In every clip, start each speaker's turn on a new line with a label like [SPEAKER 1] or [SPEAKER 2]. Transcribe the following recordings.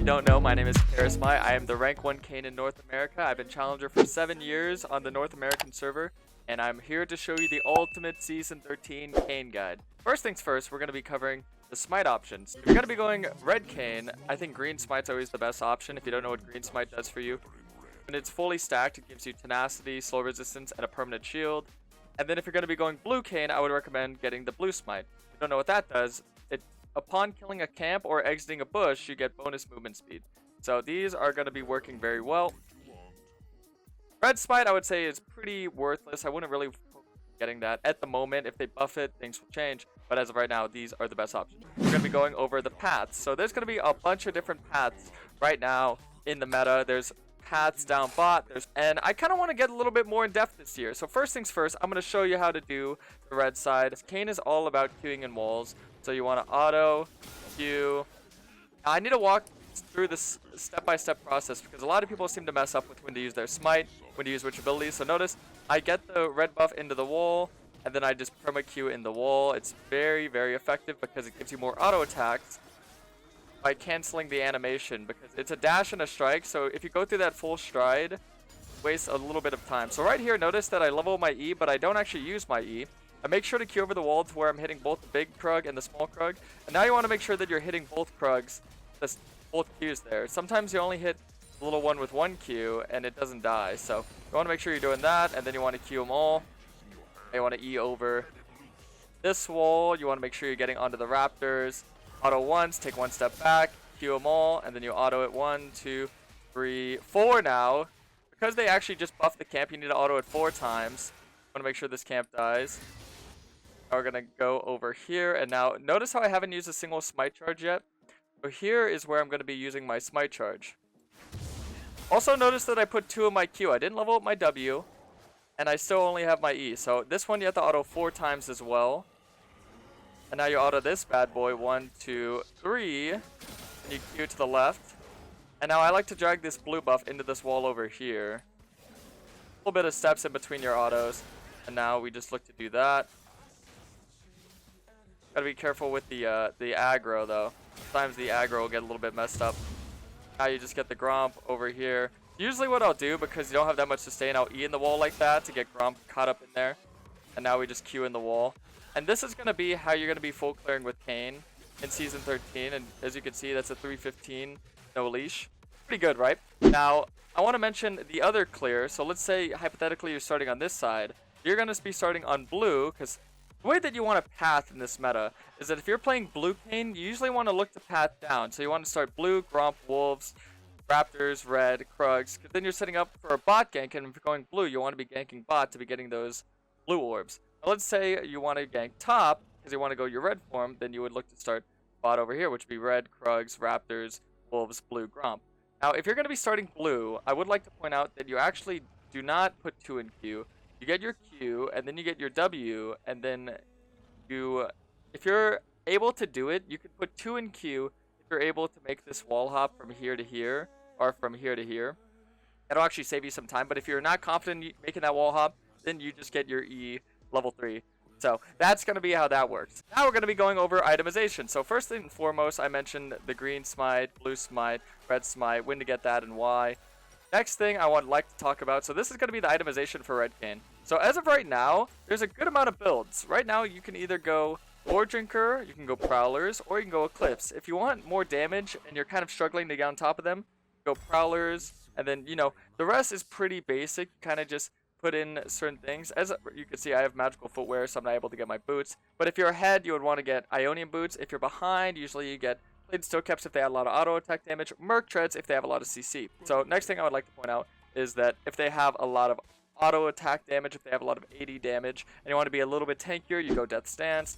[SPEAKER 1] don't know, my name is Karasmai. I am the rank 1 Kayn in North America. I've been challenger for 7 years on the North American server, and I'm here to show you the ultimate Season 13 Kayn guide. First things first, we're going to be covering the Smite options. If you're going to be going red Kayn, I think green Smite's always the best option if you don't know what green Smite does for you. When it's fully stacked, it gives you tenacity, slow resistance, and a permanent shield. And then if you're going to be going blue Kayn, I would recommend getting the blue Smite. If you don't know what that does, upon killing a camp or exiting a bush, you get bonus movement speed. So these are going to be working very well. Red Smite, I would say, is pretty worthless. I wouldn't really getting that at the moment. If they buff it, things will change. But as of right now, these are the best options. We're going to be going over the paths. So there's going to be a bunch of different paths right now in the meta. There's paths down bot, and I kind of want to get a little bit more in depth this year. So first things first, I'm going to show you how to do the red side. Kayn is all about queuing in walls. So you want to auto, queue. Now, I need to walk through this step-by-step process because a lot of people seem to mess up with when to use their smite, when to use which abilities. So notice, I get the red buff into the wall, and then I just perma-Q in the wall. It's very, very effective because it gives you more auto attacks by canceling the animation, because it's a dash and a strike. So if you go through that full stride, it wastes a little bit of time. So right here, notice that I level my E, but I don't actually use my E. I make sure to Q over the wall to where I'm hitting both the big Krug and the small Krug. And now you want to make sure that you're hitting both Krugs, both Qs there. Sometimes you only hit the little one with one Q and it doesn't die. So you want to make sure you're doing that, and then you want to Q them all. You want to E over this wall. You want to make sure you're getting onto the Raptors. Auto once, take one step back, Q them all, and then you auto it 1, 2, 3, 4 now. Because they actually just buffed the camp, you need to auto it 4 times. I want to make sure this camp dies. Now we're going to go over here, and now notice how I haven't used a single smite charge yet. So here is where I'm going to be using my smite charge. Also notice that I put 2 of my Q. I didn't level up my W, and I still only have my E. So this one you have to auto 4 times as well. And now you auto this bad boy 1, 2, 3, and you Q to the left. And now I like to drag this blue buff into this wall over here. A little bit of steps in between your autos. And now we just look to do that. Gotta be careful with the aggro though. Sometimes the aggro will get a little bit messed up. Now you just get the Gromp over here. Usually what I'll do, because you don't have that much sustain, I'll E in the wall like that to get Gromp caught up in there. And now we just Q in the wall. And this is going to be how you're going to be full clearing with Kayn in Season 13. And as you can see, that's a 315 no leash. Pretty good, right? Now, I want to mention the other clear. So let's say, hypothetically, you're starting on this side. You're going to be starting on blue, because the way that you want to path in this meta is that if you're playing blue Kayn, you usually want to look to path down. So you want to start blue, Gromp, Wolves, Raptors, red, Krugs. Because then you're setting up for a bot gank, and if you're going blue, you want to be ganking bot to be getting those blue orbs. Now let's say you want to gank top because you want to go your red form, then you would look to start bot over here, which would be red, Krugs, Raptors, Wolves, blue, Gromp. Now, if you're going to be starting blue, I would like to point out that you actually do not put 2 in Q. You get your Q, and then you get your W, and then if you're able to do it, you can put 2 in Q if you're able to make this wall hop from here to here, or from here to here. That'll actually save you some time, but if you're not confident in making that wall hop, then you just get your E level 3. So that's going to be how that works. Now we're going to be going over itemization. So first and foremost, I mentioned the green smite, blue smite, red smite, when to get that and why. Next thing I would like to talk about, so this is going to be the itemization for red Kayn. So as of right now, there's a good amount of builds. Right now you can either go Lord Drinker, you can go Prowlers, or you can go Eclipse. If you want more damage and you're kind of struggling to get on top of them, go Prowlers, and then, you know, the rest is pretty basic. Kind of just put in certain things. As you can see, I have magical footwear, so I'm not able to get my boots. But if you're ahead, you would want to get Ionian boots. If you're behind, usually you get Blade Steel Caps if they have a lot of auto attack damage, Merc Treads if they have a lot of CC. So next thing I would like to point out is that if they have a lot of auto attack damage, if they have a lot of AD damage, and you want to be a little bit tankier, you go Death Stance.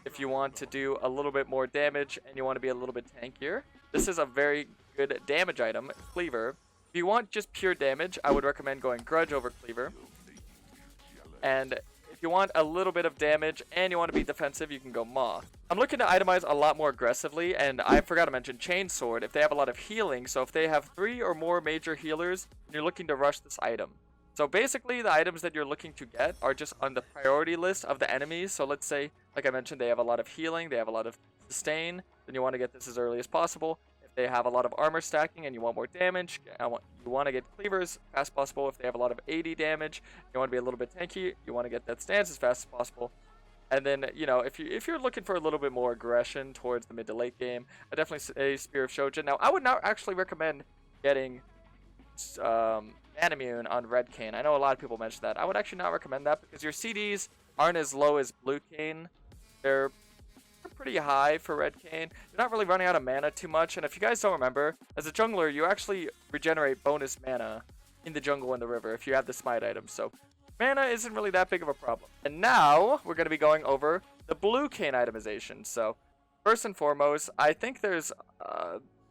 [SPEAKER 1] If you want to do a little bit more damage and you want to be a little bit tankier, this is a very good damage item, Cleaver. If you want just pure damage, I would recommend going Grudge over Cleaver. And if you want a little bit of damage and you want to be defensive, you can go Maw. I'm looking to itemize a lot more aggressively, and I forgot to mention Chainsword if they have a lot of healing. So if they have 3 or more major healers, and you're looking to rush this item. So basically, the items that you're looking to get are just on the priority list of the enemies. So let's say, like I mentioned, they have a lot of healing, they have a lot of sustain, then you want to get this as early as possible. If they have a lot of armor stacking and you want more damage, you want to get cleaver as fast as possible. If they have a lot of 80 damage, you want to be a little bit tanky, you want to get that stance as fast as possible. And then, you know, if you're looking for a little bit more aggression towards the mid to late game, I definitely say Spear of Shojin. Now, I would not actually recommend getting Animune on Red Kayn. I know a lot of people mention that. I would actually not recommend that because your CDs aren't as low as Blue Kayn. They're pretty high for Red Kayn. You're not really running out of mana too much. And if you guys don't remember, as a jungler, you actually regenerate bonus mana in the jungle and the river if you have the Smite items. So mana isn't really that big of a problem. And now we're going to be going over the Blue Kayn itemization. So first and foremost, I think there's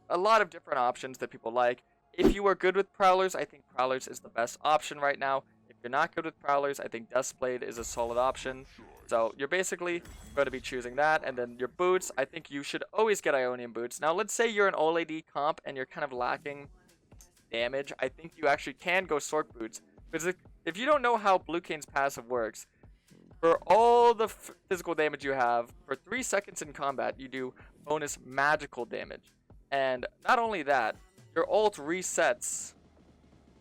[SPEAKER 1] a lot of different options that people like. If you are good with Prowlers, I think Prowlers is the best option right now. If you're not good with Prowlers, I think Duskblade is a solid option. So you're basically going to be choosing that. And then your boots, I think you should always get Ionian boots. Now, let's say you're an all AD comp and you're kind of lacking damage. I think you actually can go Sork boots. Because if you don't know how Blue Kayn's passive works, for all the physical damage you have, for 3 seconds in combat, you do bonus magical damage. And not only that, your ult resets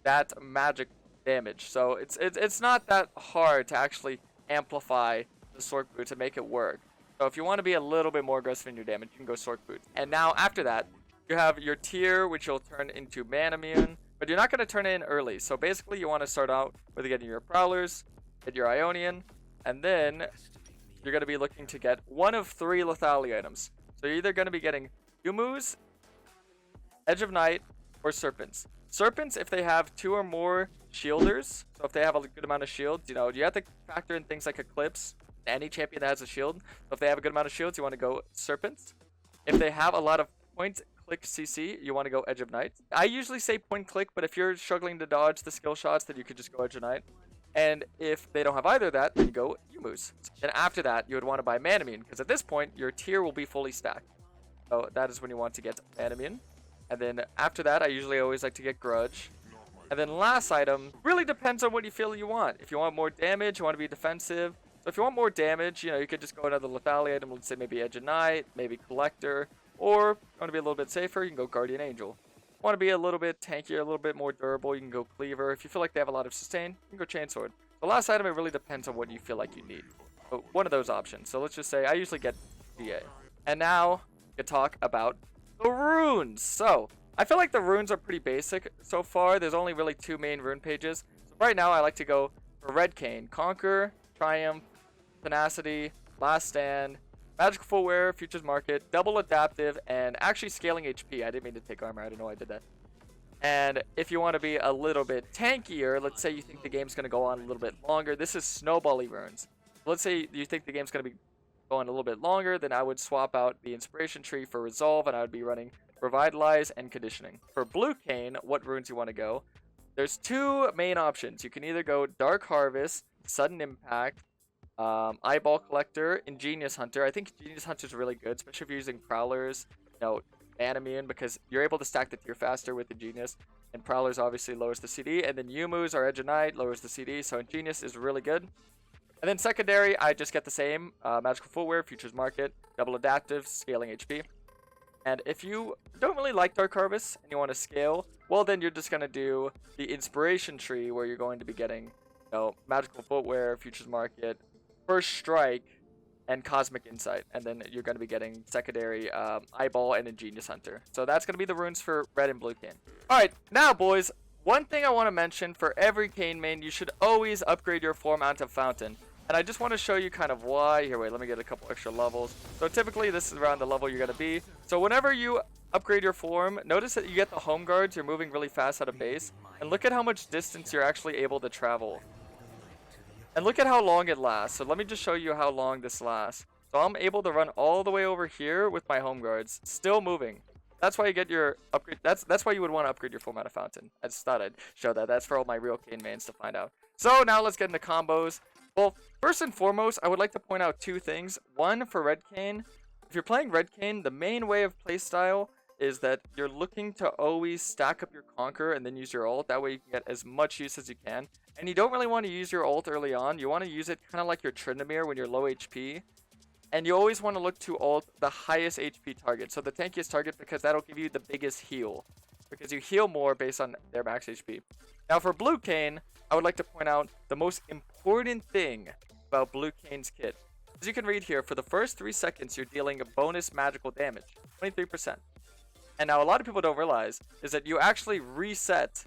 [SPEAKER 1] that magic damage. So it's not that hard to actually amplify the Sork boot to make it work. So if you want to be a little bit more aggressive in your damage, you can go Sork boot. And now after that, you have your tier, which you'll turn into Manamune, but you're not going to turn it in early. So basically, you want to start out with getting your Prowlers, get your Ionian, and then you're going to be looking to get one of 3 Lethality items. So you're either going to be getting Yumu's, Edge of Night, or Serpents. Serpents, if they have 2 or more shielders, so if they have a good amount of shields, you know, you have to factor in things like Eclipse, any champion that has a shield. So if they have a good amount of shields, you want to go Serpents. If they have a lot of point click CC, you want to go Edge of Night. I usually say point click, but if you're struggling to dodge the skill shots, then you could just go Edge of Night. And if they don't have either of that, then you go Yumu's. Then after that, you would want to buy Manamune, because at this point, your tier will be fully stacked. So that is when you want to get Manamune. And then after that, I usually always like to get Grudge. And then last item, really depends on what you feel you want. If you want more damage, you want to be defensive. So if you want more damage, you know, you could just go another lethality item, let's say maybe Edge of Night, maybe Collector. Or you want to be a little bit safer, you can go Guardian Angel. Want to be a little bit tankier, a little bit more durable, you can go Cleaver. If you feel like they have a lot of sustain, you can go Chainsword. The last item, it really depends on what you feel like you need. But one of those options. So let's just say I usually get GA. And now, we can talk about the runes. So, I feel like the runes are pretty basic so far. There's only really 2 main rune pages. So right now, I like to go for Red Kayn. Conquer, Triumph, Tenacity, Last Stand, Magical Footwear, Futures Market, Double Adaptive, and actually Scaling HP. I didn't mean to take armor. I didn't know I did that. And if you want to be a little bit tankier, let's say you think the game's going to go on a little bit longer. This is Snowbally runes. Let's say you think the game's going to be going a little bit longer, then I would swap out the Inspiration Tree for Resolve, and I would be running Revitalize and Conditioning. For Blue Kayn, what runes you want to go? There's 2 main options. You can either go Dark Harvest, Sudden Impact, Eyeball Collector, Ingenious Hunter. I think Ingenious Hunter is really good, especially if you're using Prowlers, you know, Manamune, because you're able to stack the tier faster with Ingenious. And Prowlers obviously lowers the CD. And then Yumu's or Edge of Night lowers the CD, so Ingenious is really good. And then secondary, I just get the same. Magical Footwear, Futures Market, Double Adaptive, Scaling HP. And if you don't really like Dark Harvest and you want to scale, well then you're just going to do the Inspiration Tree, where you're going to be getting, you know, Magical Footwear, Futures Market, First Strike, and Cosmic Insight. And then you're going to be getting secondary Eyeball and Ingenious Hunter. So that's going to be the runes for Red and Blue Kayn. Alright, now boys, one thing I want to mention, for every Kayn main, you should always upgrade your form onto Fountain. And I just want to show you kind of why. Here, wait, let me get a couple extra levels. So typically, this is around the level you're going to be. So whenever you upgrade your form, notice that you get the home guards. You're moving really fast out of base. And look at how much distance you're actually able to travel. And look at how long it lasts. So let me just show you how long this lasts. So I'm able to run all the way over here with my home guards, still moving. That's why you get your upgrade. That's why you would want to upgrade your form out of Fountain. I just thought I'd show that. That's for all my real Kayn mains to find out. So now let's get into combos. Well, first and foremost, I would like to point out 2 things. One, for Red Kayn, if you're playing Red Kayn, the main way of playstyle is that you're looking to always stack up your Conquer and then use your ult. That way you can get as much use as you can. And you don't really want to use your ult early on. You want to use it kind of like your Tryndamere when you're low HP. And you always want to look to ult the highest HP target, so the tankiest target, because that'll give you the biggest heal. Because you heal more based on their max HP. Now for blue Kayn, I would like to point out the most important thing about blue Kayn's kit. As you can read here, for the first 3 seconds, you're dealing a bonus magical damage, 23%. And now a lot of people don't realize is that you actually reset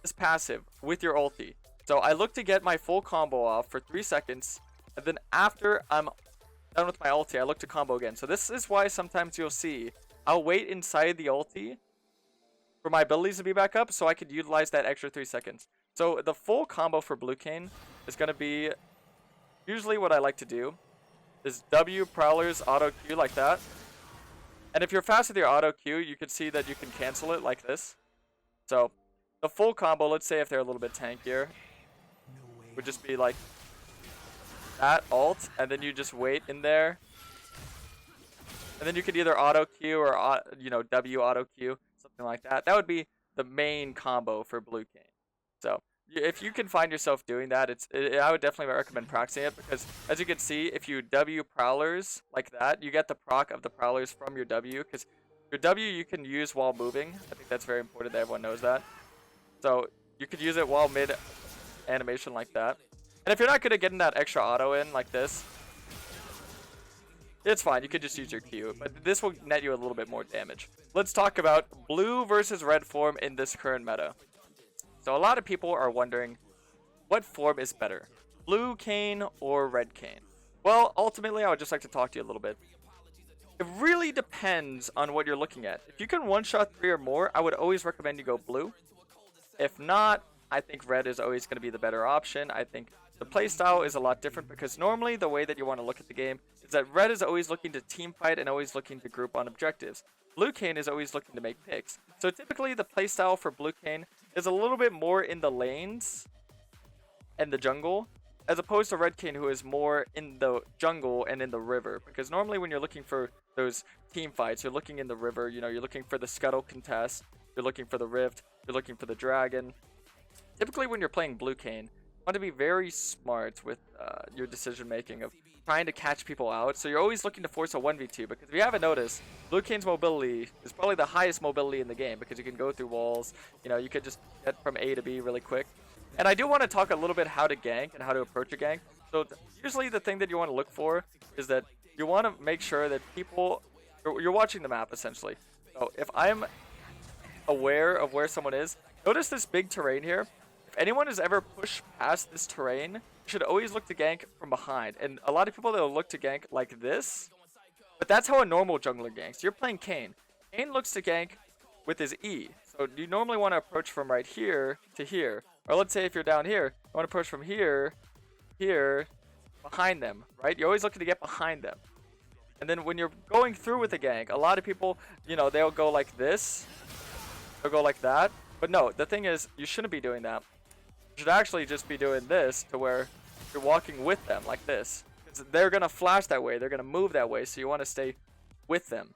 [SPEAKER 1] this passive with your ulti. So I look to get my full combo off for 3 seconds, and then after I'm done with my ulti, I look to combo again. So this is why sometimes you'll see I'll wait inside the ulti for my abilities to be back up so I could utilize that extra 3 seconds. So the full combo for blue Kayn is going to be usually what I like to do is W Prowlers auto Q like that. And if you're fast with your auto Q, you can see that you can cancel it like this. So the full combo, let's say if they're a little bit tankier, would just be like that ult, and then you just wait in there. And then you could either auto Q or W auto Q, something like that. That would be the main combo for blue Kayn. So if you can find yourself doing that, I would definitely recommend practicing it, because as you can see, if you W Prowlers like that, you get the proc of the Prowlers from your W, because your W you can use while moving. I think that's very important that everyone knows that. So you could use it while mid animation like that. And if you're not good at getting that extra auto in like this, it's fine. You could just use your Q, but this will net you a little bit more damage. Let's talk about blue versus red form in this current meta. So a lot of people are wondering, what form is better, blue Kayn or red Kayn? Well, ultimately, I would just like to talk to you a little bit. It really depends on what you're looking at. If you can one-shot 3 or more, I would always recommend you go blue. If not, I think red is always going to be the better option. I think the playstyle is a lot different, because normally the way that you want to look at the game is that red is always looking to team fight and always looking to group on objectives. Blue Kayn is always looking to make picks. So typically the playstyle for blue Kayn is a little bit more in the lanes and the jungle, as opposed to red Kayn, who is more in the jungle and in the river. Because normally when you're looking for those team fights, you're looking in the river, you're looking for the scuttle contest, you're looking for the rift, you're looking for the dragon. Typically when you're playing blue Kayn, you want to be very smart with your decision making of trying to catch people out. So you're always looking to force a 1v2, because if you haven't noticed, blue Kayn's mobility is probably the highest mobility in the game, because you can go through walls, you could just get from A to B really quick. And I do want to talk a little bit how to gank and how to approach a gank. So usually the thing that you want to look for is that you want to make sure that you're watching the map essentially. So if I'm aware of where someone is, notice this big terrain here. If anyone has ever pushed past this terrain, you should always look to gank from behind. And a lot of people, they'll look to gank like this, but that's how a normal jungler ganks. You're playing Kayn. Kayn looks to gank with his E. So you normally want to approach from right here to here. Or let's say if you're down here, you want to approach from here, behind them, right? You're always looking to get behind them. And then when you're going through with a gank, a lot of people, they'll go like this. They'll go like that. But no, the thing is, you shouldn't be doing that. You should actually just be doing this, to where you're walking with them like this. Because they're going to flash that way. They're going to move that way. So you want to stay with them,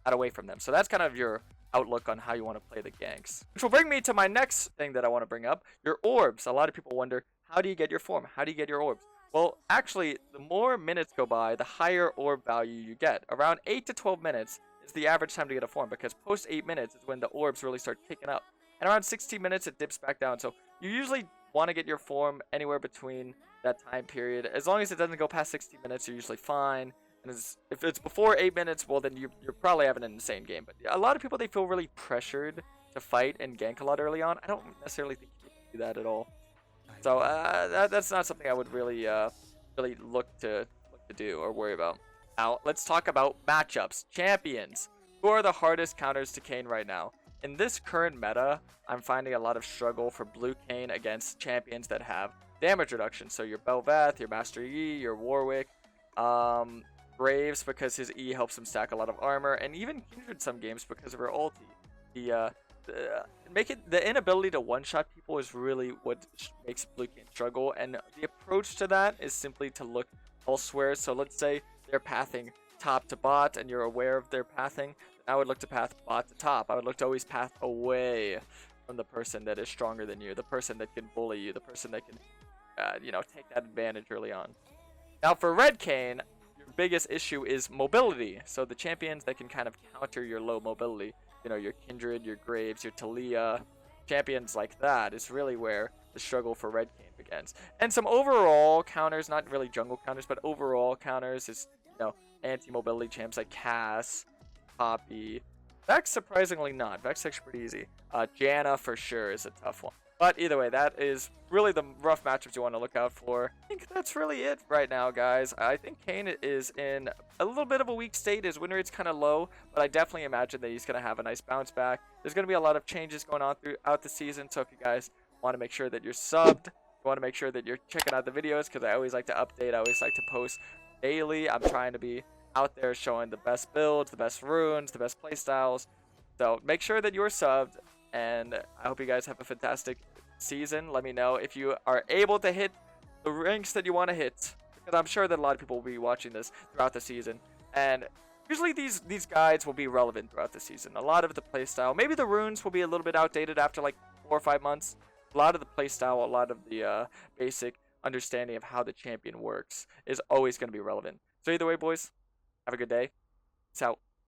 [SPEAKER 1] not away from them. So that's kind of your outlook on how you want to play the ganks. Which will bring me to my next thing that I want to bring up, your orbs. A lot of people wonder, how do you get your form? How do you get your orbs? Well, actually, the more minutes go by, the higher orb value you get. Around 8 to 12 minutes is the average time to get a form, because post 8 minutes is when the orbs really start ticking up. And around 16 minutes, it dips back down. So you usually want to get your form anywhere between that time period. As long as it doesn't go past 16 minutes, you're usually fine. And if it's before 8 minutes, well, then you're probably having an insane game. But a lot of people, they feel really pressured to fight and gank a lot early on. I don't necessarily think you can do that at all. So that's not something I would really look to do or worry about. Now, let's talk about matchups. Champions. Who are the hardest counters to Kayn right now? In this current meta, I'm finding a lot of struggle for blue Kayn against champions that have damage reduction. So your Bel'Veth, your Master Yi, your Warwick, Graves, because his E helps him stack a lot of armor, and even Kindred some games because of her ulti. The inability to one-shot people is really what makes blue Kayn struggle, and the approach to that is simply to look elsewhere. So let's say they're pathing top to bot, and you're aware of their pathing. I would look to path bot to top. I would look to always path away from the person that is stronger than you, the person that can bully you, the person that can, take that advantage early on. Now for red Kayn, you're biggest issue is mobility. So the champions that can kind of counter your low mobility, you know, your Kindred, your Graves, your Talia, champions like that is really where the struggle for Red Kayn begins. And some overall counters, not really jungle counters, but overall counters is, you know, anti-mobility champs like Cass, Poppy. Vex, surprisingly not. Vex actually pretty easy. Janna for sure is a tough one. But either way, that is really the rough matchups you want to look out for. I think that's really it right now, guys. I think Kayn is in a little bit of a weak state. His win rate's kind of low, but I definitely imagine that he's going to have a nice bounce back. There's going to be a lot of changes going on throughout the season, so if you guys want to make sure that you're subbed, you want to make sure that you're checking out the videos, because I always like to update. I always like to post daily. I'm trying to be out there showing the best builds, the best runes, the best playstyles. So make sure that you're subbed, and I hope you guys have a fantastic season. Let me know if you are able to hit the ranks that you want to hit, because I'm sure that a lot of people will be watching this throughout the season, and usually these guides will be relevant throughout the season. A lot of the playstyle, maybe the runes will be a little bit outdated after like 4 or 5 months. A lot of the playstyle, a lot of the basic understanding of how the champion works is always going to be relevant. So either way, boys, have a good day. Peace out.